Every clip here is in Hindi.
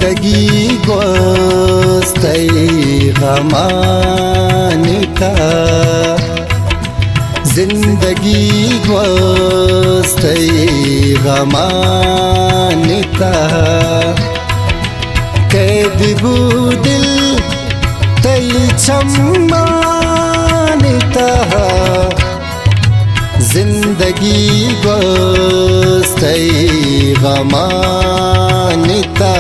जिंदगी गोस्तई गमानिता जिंदगी गोस्तई गमानिता कैद बू दिल तई छम्मानिता जिंदगी गोस्तई गमानिता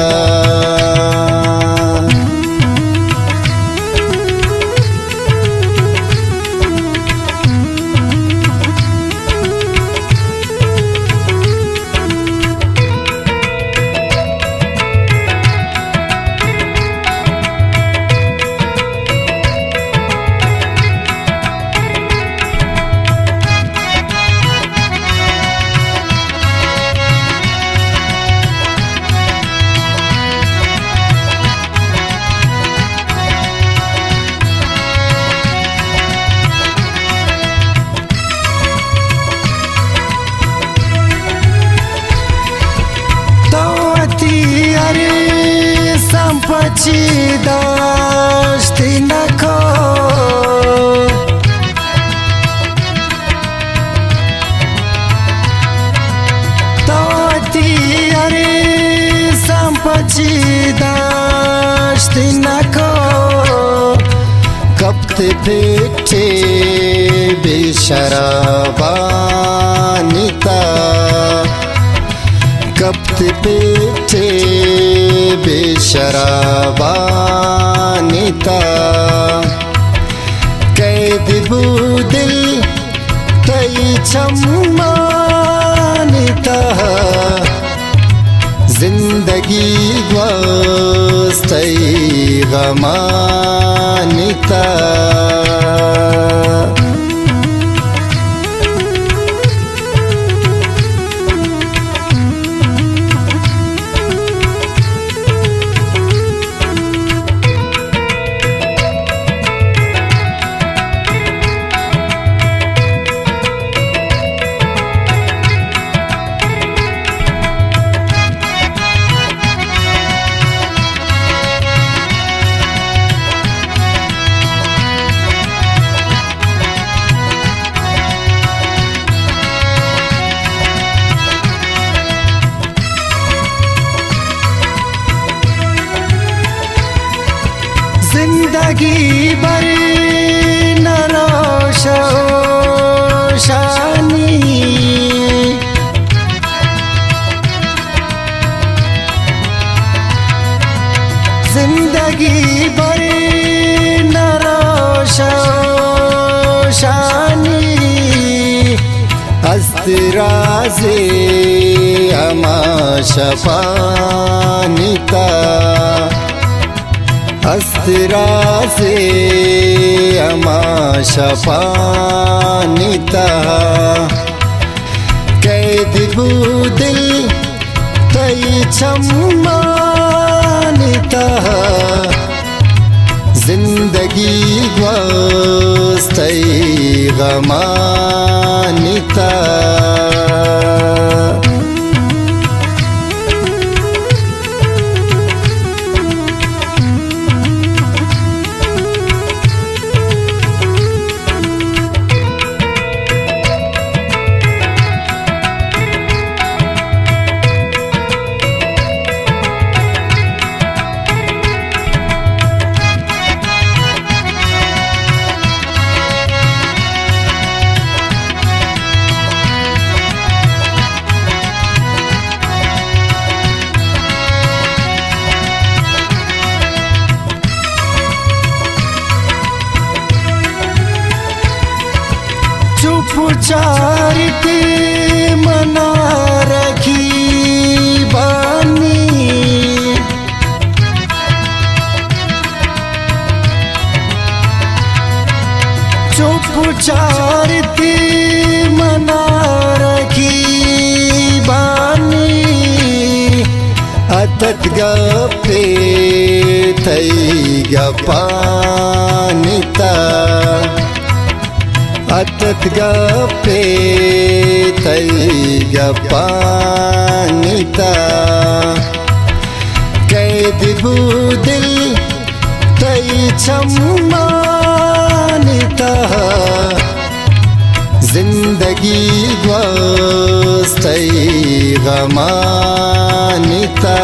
संपची दाश्ती नखो तोती अरे संपची दाश्ती नखो कपते पेटे बेशराबानिता कपते पेटे बेशराबानिता कैद बू दिल तई छम्मानिता जिंदगी गोस्तई गमानिता जिंदगी भर न रोशानी जिंदगी भर न रोशानी अस्तिराज़े अमा शफानिता अस्तिराज़े अमा शफानिता कैद बू दिल तई छम्मानिता जिंदगी गोस्तई गमानिता चुपचारिते मना रखी बानी चुपचारिते मना रखी बानी अतत गपे तई गपानिता अतत गपे तई गपानिता कैद दिबू दिल तई चम्मानिता जिंदगी ग्वास्तई गमानिता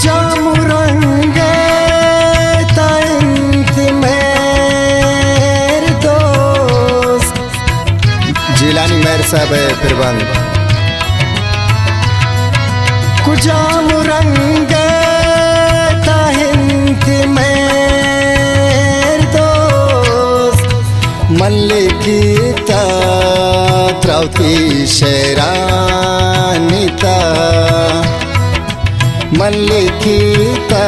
जामुरंगे तंत मेर दोस्त जिलानी मेर साहब है फिरबंद कुजामुरंगे तंत मेर दोस्त मल्लिकीता त्रौती शेरानिता मल्लिकीता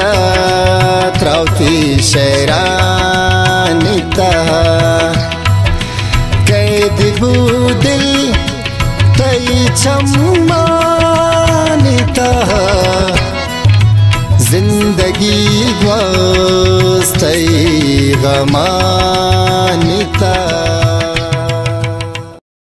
त्रौती शेरानिता कैदिबू दिल तई चम्मानिता जिंदगी ग्वास्तई गमा